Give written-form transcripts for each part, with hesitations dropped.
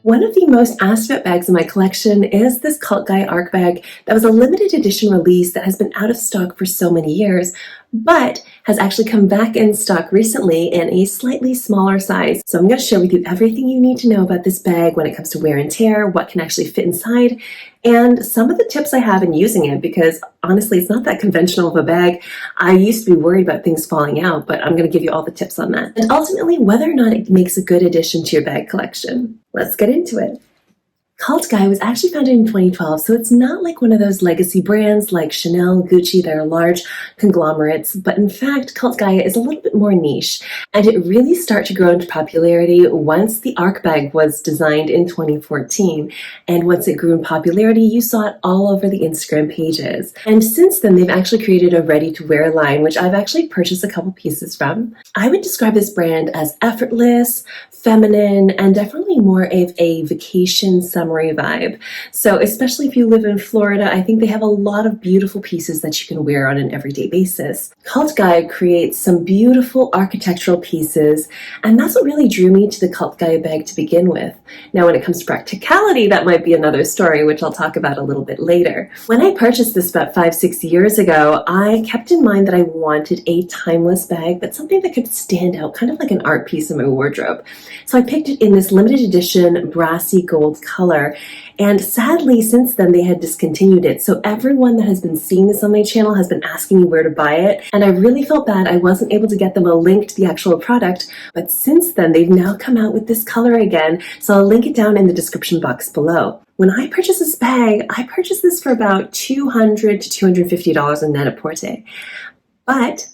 One of the most asked about bags in my collection is this Cult Gaia Ark Bag that was a limited edition release that has been out of stock for so many years, but has actually come back in stock recently in a slightly smaller size. So I'm going to share with you everything you need to know about this bag when it comes to wear and tear, what can actually fit inside, and some of the tips I have in using it, because honestly, it's not that conventional of a bag. I used to be worried about things falling out, but I'm going to give you all the tips on that. And ultimately, whether or not it makes a good addition to your bag collection. Let's get into it. Cult Gaia was actually founded in 2012, so it's not like one of those legacy brands like Chanel, Gucci that are large conglomerates, but in fact, Cult Gaia is a little bit more niche, and it really started to grow into popularity once the Ark Bag was designed in 2014, and once it grew in popularity, you saw it all over the Instagram pages. And since then, they've actually created a ready-to-wear line, which I've actually purchased a couple pieces from. I would describe this brand as effortless, feminine, and definitely more of a vacation summery vibe. So especially if you live in Florida, I think they have a lot of beautiful pieces that you can wear on an everyday basis. Cult Gaia creates some beautiful architectural pieces, and that's what really drew me to the Cult Gaia bag to begin with. Now, when it comes to practicality, that might be another story, which I'll talk about a little bit later. When I purchased this about 5-6 years ago, I kept in mind that I wanted a timeless bag, but something that could stand out, kind of like an art piece in my wardrobe. So I picked it in this limited edition brassy gold color, and sadly since then they had discontinued it. So everyone that has been seeing this on my channel has been asking me where to buy it, and I really felt bad I wasn't able to get them a link to the actual product, but since then they've now come out with this color again, so I'll link it down in the description box below. When I purchased this bag, I purchased this for about $200 to $250 in net-a-porter, but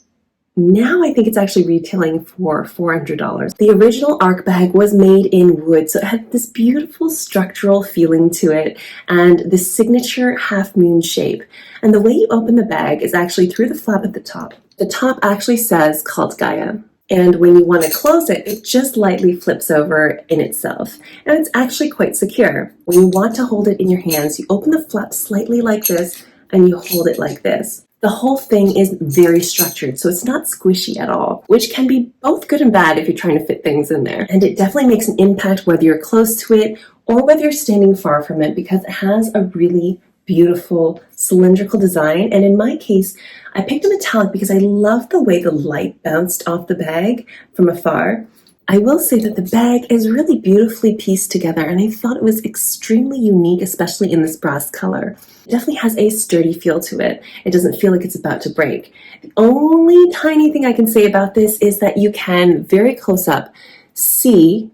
now I think it's actually retailing for $400. The original Ark Bag was made in wood, so it had this beautiful structural feeling to it and this signature half moon shape. And the way you open the bag is actually through the flap at the top. The top actually says Cult Gaia. And when you want to close it, it just lightly flips over in itself. And it's actually quite secure. When you want to hold it in your hands, you open the flap slightly like this and you hold it like this. The whole thing is very structured, so it's not squishy at all, which can be both good and bad if you're trying to fit things in there. And it definitely makes an impact whether you're close to it or whether you're standing far from it, because it has a really beautiful cylindrical design. And in my case, I picked a metallic because I love the way the light bounced off the bag from afar. I will say that the bag is really beautifully pieced together, and I thought it was extremely unique, especially in this brass color. It definitely has a sturdy feel to it. It doesn't feel like it's about to break. The only tiny thing I can say about this is that you can, very close up, see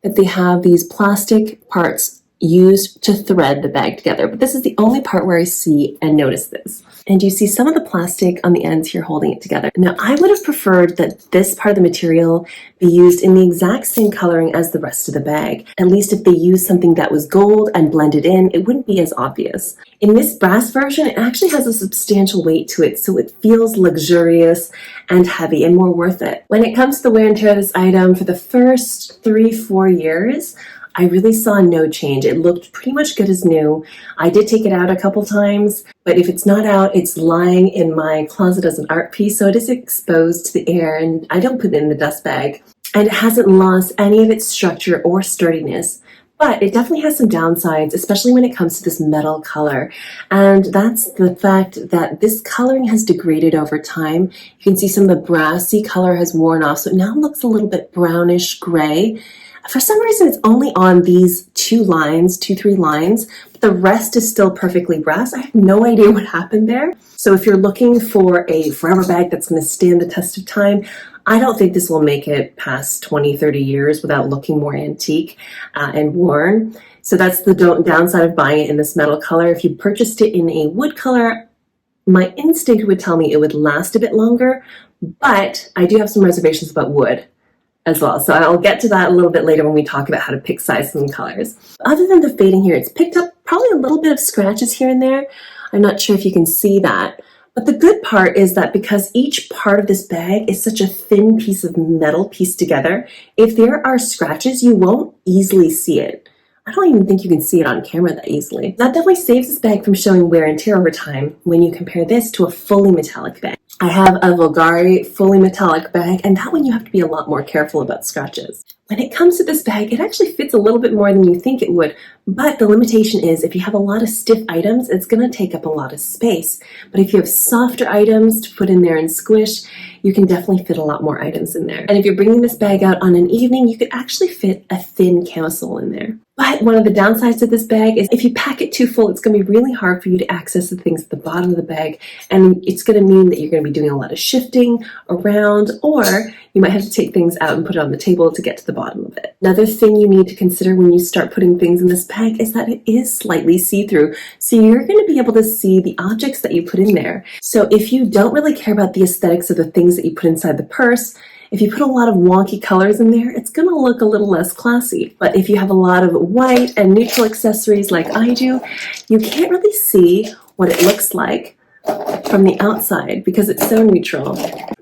that they have these plastic parts used to thread the bag together. But this is the only part where I see and notice this. And you see some of the plastic on the ends here holding it together. Now, I would have preferred that this part of the material be used in the exact same coloring as the rest of the bag. At least if they used something that was gold and blended in, it wouldn't be as obvious. In this brass version, it actually has a substantial weight to it, so it feels luxurious and heavy and more worth it. When it comes to the wear and tear of this item, for the first 3-4 years, I really saw no change. It looked pretty much good as new. I did take it out a couple times, but if it's not out, it's lying in my closet as an art piece, so it is exposed to the air, and I don't put it in the dust bag. And it hasn't lost any of its structure or sturdiness, but it definitely has some downsides, especially when it comes to this metal color. And that's the fact that this coloring has degraded over time. You can see some of the brassy color has worn off, so it now looks a little bit brownish gray. For some reason, it's only on these 2-3 lines, but the rest is still perfectly brass. I have no idea what happened there. So if you're looking for a forever bag that's going to stand the test of time, I don't think this will make it past 20-30 years without looking more antique and worn. So that's the downside of buying it in this metal color. If you purchased it in a wood color, my instinct would tell me it would last a bit longer, but I do have some reservations about wood as well. So I'll get to that a little bit later when we talk about how to pick sizes and colors. Other than the fading here, it's picked up probably a little bit of scratches here and there. I'm not sure if you can see that. But the good part is that because each part of this bag is such a thin piece of metal pieced together, if there are scratches, you won't easily see it. I don't even think you can see it on camera that easily. That definitely saves this bag from showing wear and tear over time when you compare this to a fully metallic bag. I have a Vulgari fully metallic bag, and that one you have to be a lot more careful about scratches. When it comes to this bag, it actually fits a little bit more than you think it would, but the limitation is if you have a lot of stiff items, it's going to take up a lot of space. But if you have softer items to put in there and squish, you can definitely fit a lot more items in there. And if you're bringing this bag out on an evening, you could actually fit a thin camisole in there. But one of the downsides of this bag is if you pack it too full, it's going to be really hard for you to access the things at the bottom of the bag. And it's going to mean that you're going to be doing a lot of shifting around, or you might have to take things out and put it on the table to get to the bottom of it. Another thing you need to consider when you start putting things in this bag is that it is slightly see-through. So you're going to be able to see the objects that you put in there. So if you don't really care about the aesthetics of the things that you put inside the purse, if you put a lot of wonky colors in there, it's going to look a little less classy. But if you have a lot of white and neutral accessories like I do, you can't really see what it looks like from the outside because it's so neutral.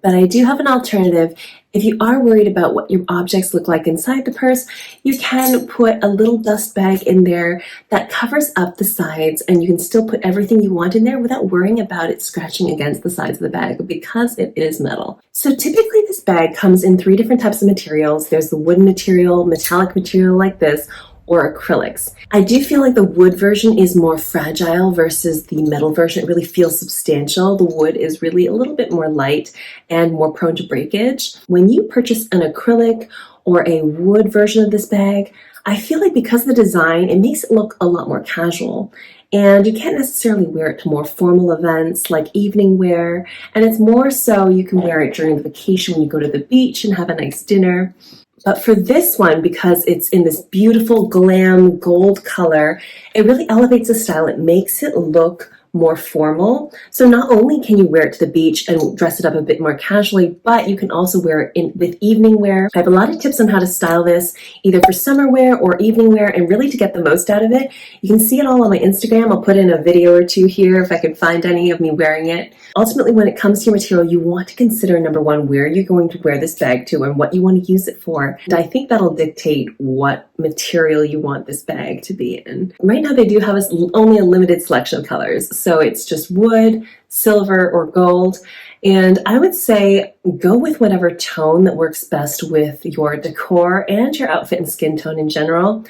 But I do have an alternative. If you are worried about what your objects look like inside the purse, you can put a little dust bag in there that covers up the sides, and you can still put everything you want in there without worrying about it scratching against the sides of the bag because it is metal. So typically this bag comes in 3 different types of materials. There's the wooden material, metallic material like this, or acrylics. I do feel like the wood version is more fragile versus the metal version. It really feels substantial. The wood is really a little bit more light and more prone to breakage. When you purchase an acrylic or a wood version of this bag, I feel like because of the design, it makes it look a lot more casual. And you can't necessarily wear it to more formal events like evening wear. And it's more so you can wear it during the vacation when you go to the beach and have a nice dinner. But for this one, because it's in this beautiful glam gold color, it really elevates the style. It makes it look more formal. So not only can you wear it to the beach and dress it up a bit more casually, but you can also wear it with evening wear. I have a lot of tips on how to style this, either for summer wear or evening wear, and really to get the most out of it. You can see it all on my Instagram. I'll put in a video or 2 here if I can find any of me wearing it. Ultimately, when it comes to your material, you want to consider, number one, where you're going to wear this bag to and what you want to use it for. And I think that'll dictate what material you want this bag to be in. Right now, they do have only a limited selection of colors. So it's just wood, silver, or gold. And I would say go with whatever tone that works best with your decor and your outfit and skin tone in general.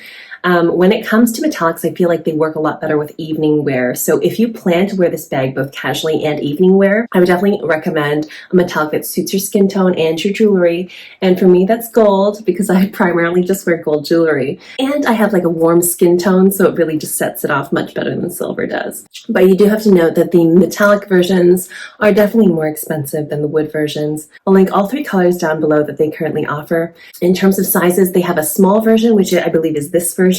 When it comes to metallics, I feel like they work a lot better with evening wear. So if you plan to wear this bag both casually and evening wear, I would definitely recommend a metallic that suits your skin tone and your jewelry. And for me, that's gold because I primarily just wear gold jewelry. And I have like a warm skin tone, so it really just sets it off much better than silver does. But you do have to note that the metallic versions are definitely more expensive than the wood versions. I'll link all 3 colors down below that they currently offer. In terms of sizes, they have a small version, which I believe is this version,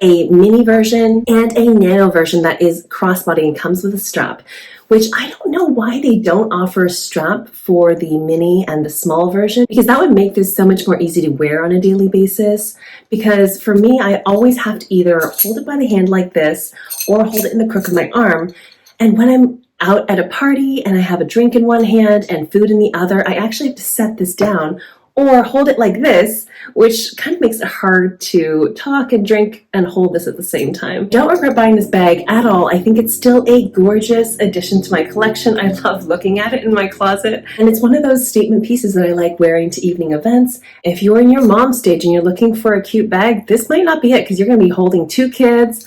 a mini version, and a nano version that is crossbody and comes with a strap, which I don't know why they don't offer a strap for the mini and the small version, because that would make this so much more easy to wear on a daily basis. Because for me, I always have to either hold it by the hand like this or hold it in the crook of my arm. And when I'm out at a party and I have a drink in one hand and food in the other, I actually have to set this down or hold it like this, which kind of makes it hard to talk and drink and hold this at the same time. Don't regret buying this bag at all. I think it's still a gorgeous addition to my collection. I love looking at it in my closet. And it's one of those statement pieces that I like wearing to evening events. If you're in your mom stage and you're looking for a cute bag, this might not be it because you're going to be holding 2 kids.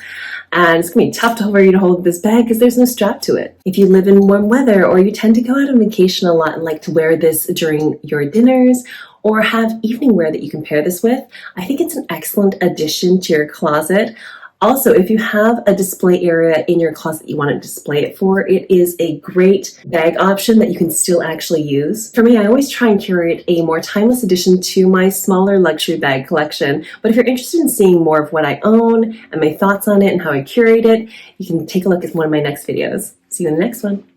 And it's going to be tough for you to hold this bag because there's no strap to it. If you live in warm weather or you tend to go out on vacation a lot and like to wear this during your dinners or have evening wear that you can pair this with, I think it's an excellent addition to your closet. Also, if you have a display area in your closet that you want to display it for, it is a great bag option that you can still actually use. For me, I always try and curate a more timeless addition to my smaller luxury bag collection. But if you're interested in seeing more of what I own and my thoughts on it and how I curate it, you can take a look at one of my next videos. See you in the next one.